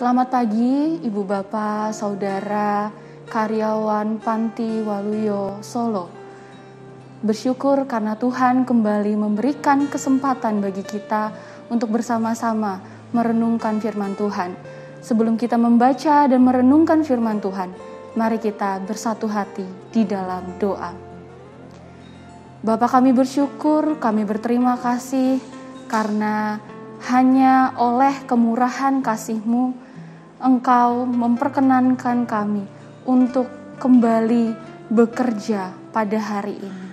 Selamat pagi Ibu Bapak, Saudara, karyawan Panti Waluyo Solo. Bersyukur karena Tuhan kembali memberikan kesempatan bagi kita untuk bersama-sama merenungkan firman Tuhan. Sebelum kita membaca dan merenungkan firman Tuhan, mari kita bersatu hati di dalam doa. Bapa, kami bersyukur, kami berterima kasih karena hanya oleh kemurahan kasih-Mu, Engkau memperkenankan kami untuk kembali bekerja pada hari ini.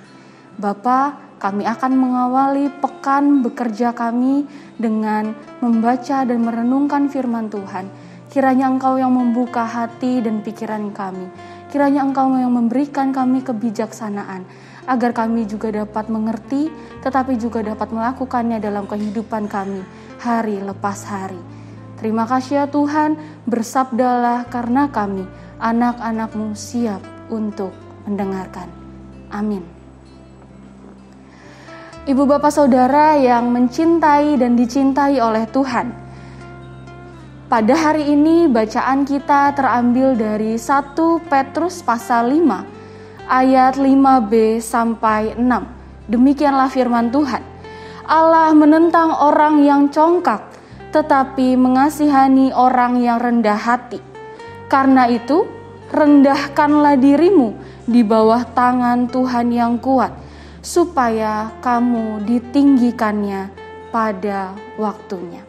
Bapa, kami akan mengawali pekan bekerja kami dengan membaca dan merenungkan firman Tuhan. Kiranya Engkau yang membuka hati dan pikiran kami. Kiranya Engkau yang memberikan kami kebijaksanaan, agar kami juga dapat mengerti, tetapi juga dapat melakukannya dalam kehidupan kami hari lepas hari. Terima kasih ya Tuhan, bersabdalah karena kami, anak-anak-Mu siap untuk mendengarkan. Amin. Ibu bapak saudara yang mencintai dan dicintai oleh Tuhan, pada hari ini bacaan kita terambil dari 1 Petrus pasal 5, ayat 5b sampai 6. Demikianlah firman Tuhan. Allah menentang orang yang congkak, tetapi mengasihani orang yang rendah hati. Karena itu, rendahkanlah dirimu di bawah tangan Tuhan yang kuat, supaya kamu ditinggikannya pada waktunya.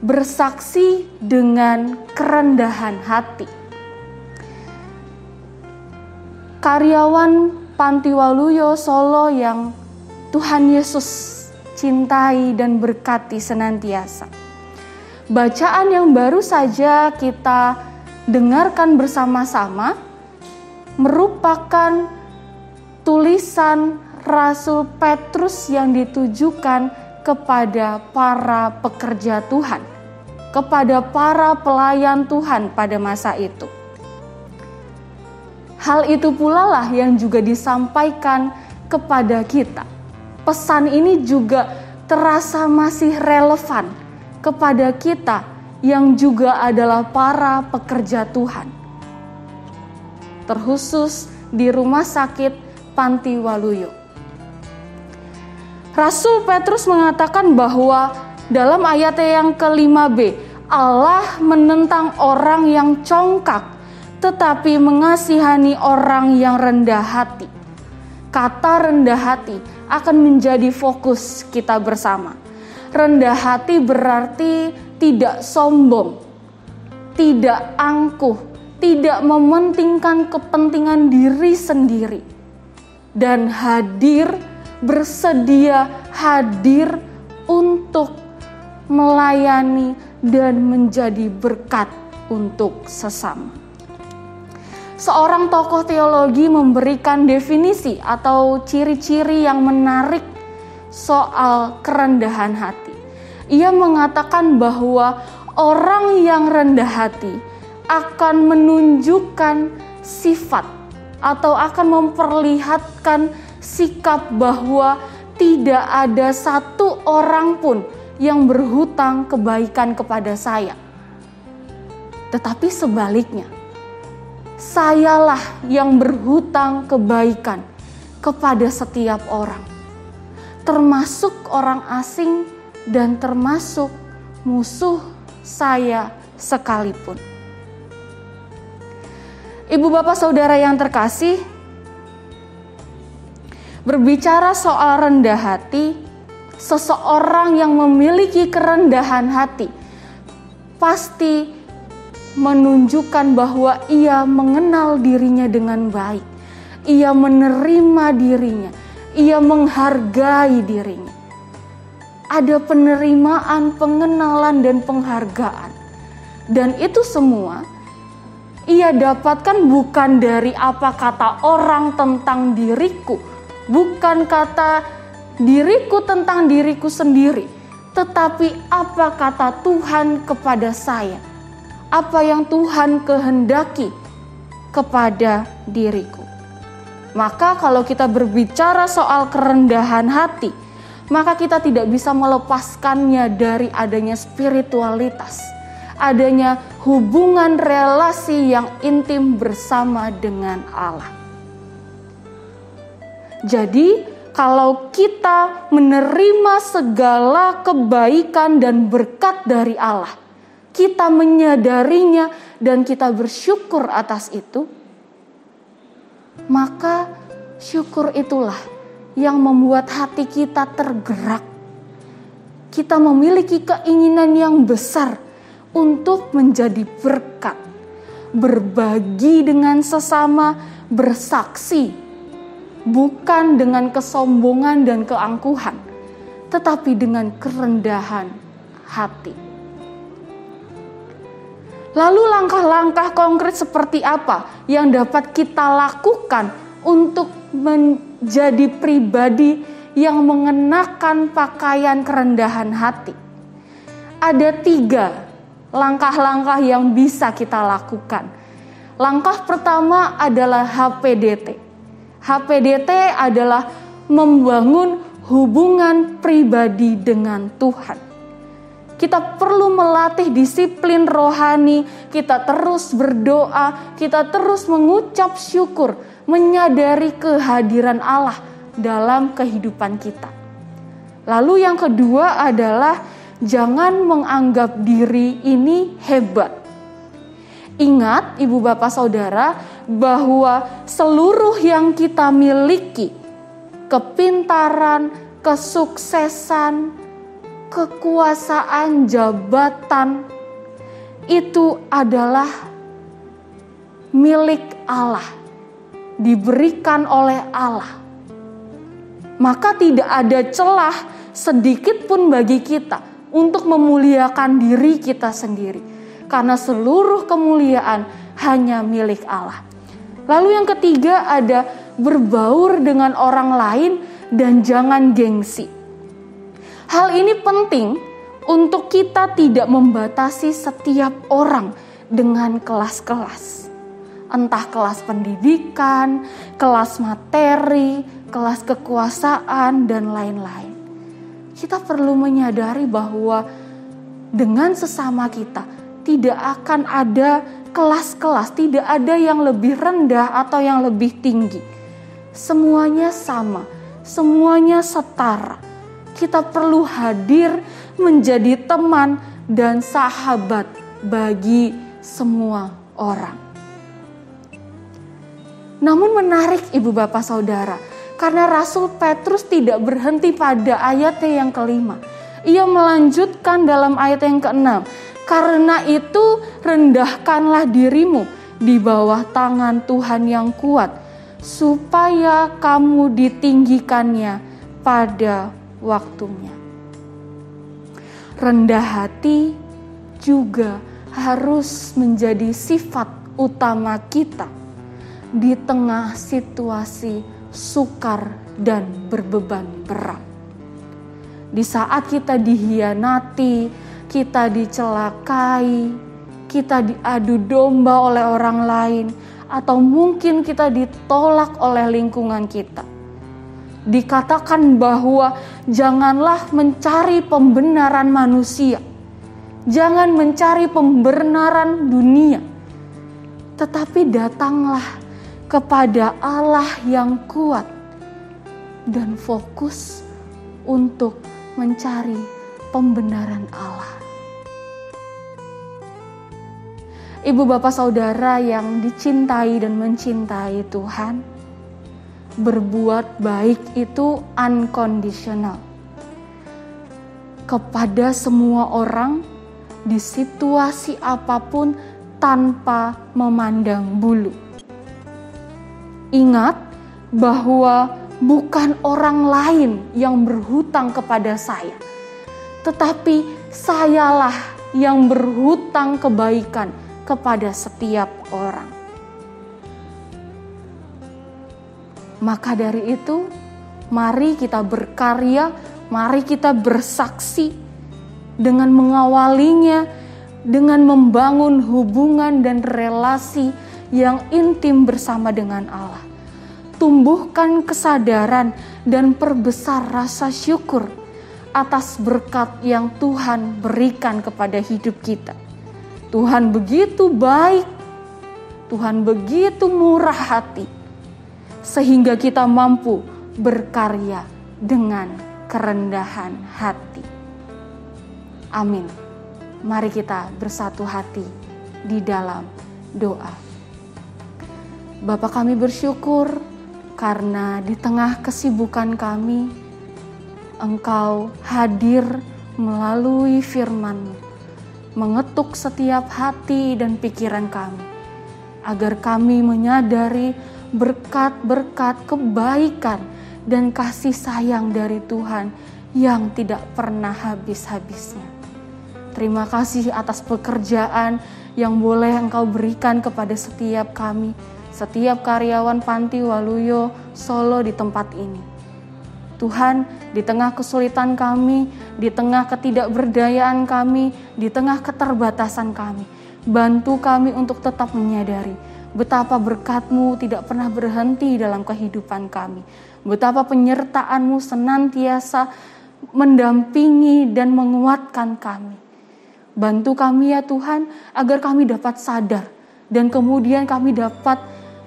Bersaksi dengan kerendahan hati. Karyawan Panti Waluyo Solo yang Tuhan Yesus cintai dan berkati senantiasa. Bacaan yang baru saja kita dengarkan bersama-sama merupakan tulisan Rasul Petrus yang ditujukan kepada para pekerja Tuhan, kepada para pelayan Tuhan pada masa itu. Hal itu pula lah yang juga disampaikan kepada kita. Pesan ini juga terasa masih relevan kepada kita yang juga adalah para pekerja Tuhan. Terkhusus di rumah sakit Panti Waluyo. Rasul Petrus mengatakan bahwa dalam ayat yang ke-5b, Allah menentang orang yang congkak, tetapi mengasihani orang yang rendah hati. Kata rendah hati akan menjadi fokus kita bersama. Rendah hati berarti tidak sombong, tidak angkuh, tidak mementingkan kepentingan diri sendiri, dan bersedia hadir untuk melayani dan menjadi berkat untuk sesama. Seorang tokoh teologi memberikan definisi atau ciri-ciri yang menarik soal kerendahan hati. Ia mengatakan bahwa orang yang rendah hati akan menunjukkan sifat atau akan memperlihatkan sikap bahwa tidak ada satu orang pun yang berhutang kebaikan kepada saya. Tetapi sebaliknya, sayalah yang berhutang kebaikan kepada setiap orang, termasuk orang asing dan termasuk musuh saya sekalipun. Ibu bapak saudara yang terkasih, berbicara soal rendah hati, seseorang yang memiliki kerendahan hati pasti menunjukkan bahwa ia mengenal dirinya dengan baik. Ia menerima dirinya, ia menghargai dirinya. Ada penerimaan, pengenalan, dan penghargaan. Dan itu semua ia dapatkan bukan dari apa kata orang tentang diriku, bukan kata diriku tentang diriku sendiri, tetapi apa kata Tuhan kepada saya. Apa yang Tuhan kehendaki kepada diriku. Maka kalau kita berbicara soal kerendahan hati, maka kita tidak bisa melepaskannya dari adanya spiritualitas. adanya hubungan relasi yang intim bersama dengan Allah. Jadi, kalau kita menerima segala kebaikan dan berkat dari Allah, kita menyadarinya dan kita bersyukur atas itu, maka syukur itulah yang membuat hati kita tergerak. Kita memiliki keinginan yang besar untuk menjadi berkat, berbagi dengan sesama, bersaksi, bukan dengan kesombongan dan keangkuhan, tetapi dengan kerendahan hati. Lalu langkah-langkah konkret seperti apa yang dapat kita lakukan untuk menjadi pribadi yang mengenakan pakaian kerendahan hati? Ada 3 langkah-langkah yang bisa kita lakukan. Langkah pertama adalah HPDT. HPDT adalah membangun hubungan pribadi dengan Tuhan. Kita perlu melatih disiplin rohani, kita terus berdoa, kita terus mengucap syukur, menyadari kehadiran Allah dalam kehidupan kita. Lalu yang kedua adalah jangan menganggap diri ini hebat. Ingat Ibu Bapak Saudara bahwa seluruh yang kita miliki, kepintaran, kesuksesan, kekuasaan, jabatan, itu adalah milik Allah, diberikan oleh Allah. Maka tidak ada celah sedikit pun bagi kita untuk memuliakan diri kita sendiri, karena seluruh kemuliaan hanya milik Allah. Lalu yang ketiga ada berbaur dengan orang lain dan jangan gengsi. Hal ini penting untuk kita tidak membatasi setiap orang dengan kelas-kelas. Entah kelas pendidikan, kelas materi, kelas kekuasaan, dan lain-lain. Kita perlu menyadari bahwa dengan sesama kita tidak akan ada kelas-kelas, tidak ada yang lebih rendah atau yang lebih tinggi. Semuanya sama, semuanya setara. Kita perlu hadir menjadi teman dan sahabat bagi semua orang. Namun menarik Ibu Bapak Saudara, karena Rasul Petrus tidak berhenti pada ayatnya yang kelima. Ia melanjutkan dalam ayat yang keenam. Karena itu rendahkanlah dirimu di bawah tangan Tuhan yang kuat, supaya kamu ditinggikannya pada waktunya. Rendah hati juga harus menjadi sifat utama kita di tengah situasi sukar dan berbeban berat. Di saat kita dihianati, kita dicelakai, kita diadu domba oleh orang lain, atau mungkin kita ditolak oleh lingkungan kita. Dikatakan bahwa janganlah mencari pembenaran manusia, jangan mencari pembenaran dunia, tetapi datanglah kepada Allah yang kuat dan fokus untuk mencari pembenaran Allah. Ibu Bapak Saudara yang dicintai dan mencintai Tuhan, berbuat baik itu unconditional kepada semua orang di situasi apapun tanpa memandang bulu. Ingat bahwa bukan orang lain yang berhutang kepada saya, tetapi sayalah yang berhutang kebaikan kepada setiap orang. Maka dari itu, mari kita berkarya, mari kita bersaksi dengan mengawalinya, dengan membangun hubungan dan relasi yang intim bersama dengan Allah. Tumbuhkan kesadaran dan perbesar rasa syukur atas berkat yang Tuhan berikan kepada hidup kita. Tuhan begitu baik, Tuhan begitu murah hati, sehingga kita mampu berkarya dengan kerendahan hati. Amin. Mari kita bersatu hati di dalam doa. Bapa, kami bersyukur karena di tengah kesibukan kami, Engkau hadir melalui firman-Mu, mengetuk setiap hati dan pikiran kami, agar kami menyadari berkat-berkat kebaikan dan kasih sayang dari Tuhan yang tidak pernah habis-habisnya. Terima kasih atas pekerjaan yang boleh Engkau berikan kepada setiap kami, setiap karyawan Panti Waluyo Solo di tempat ini. Tuhan, di tengah kesulitan kami, di tengah ketidakberdayaan kami, di tengah keterbatasan kami, bantu kami untuk tetap menyadari betapa berkat-Mu tidak pernah berhenti dalam kehidupan kami, betapa penyertaan-Mu senantiasa mendampingi dan menguatkan kami. Bantu kami ya Tuhan, agar kami dapat sadar dan kemudian kami dapat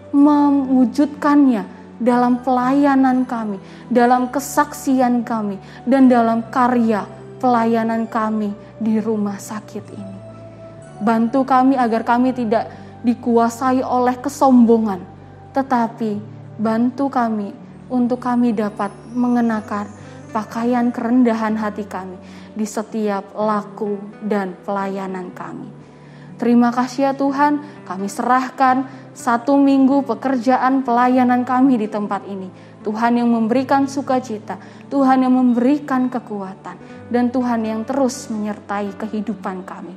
mewujudkannya dalam pelayanan kami, dalam kesaksian kami, dan dalam karya pelayanan kami di rumah sakit ini. Bantu kami agar kami tidak dikuasai oleh kesombongan, tetapi bantu kami untuk kami dapat mengenakan pakaian kerendahan hati kami di setiap laku dan pelayanan kami. Terima kasih ya Tuhan, kami serahkan 1 minggu pekerjaan pelayanan kami di tempat ini. Tuhan yang memberikan sukacita, Tuhan yang memberikan kekuatan, dan Tuhan yang terus menyertai kehidupan kami.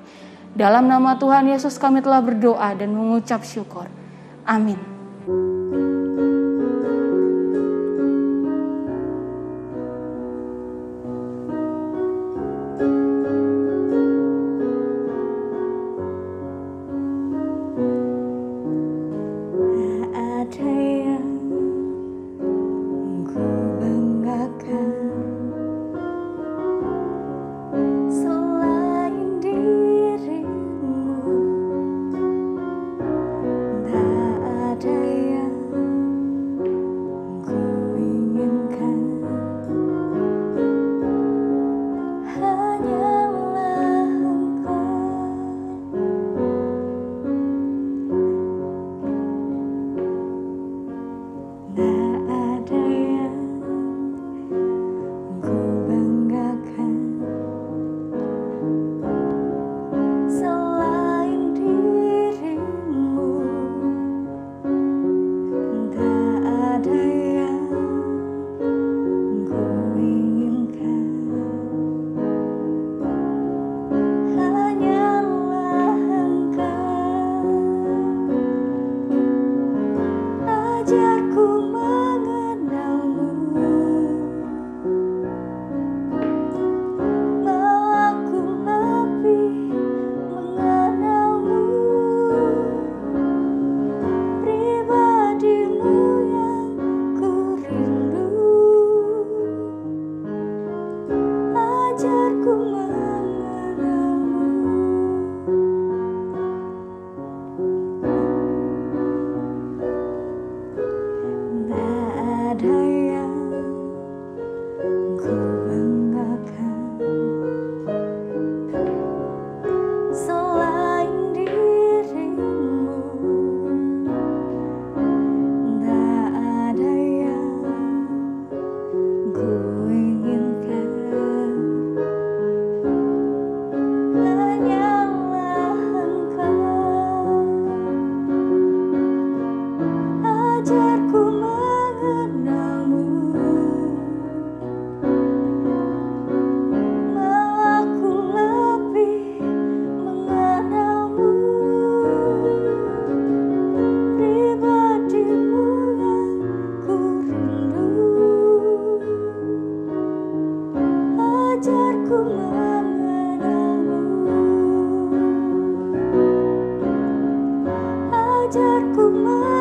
Dalam nama Tuhan Yesus kami telah berdoa dan mengucap syukur. Amin. Ajarku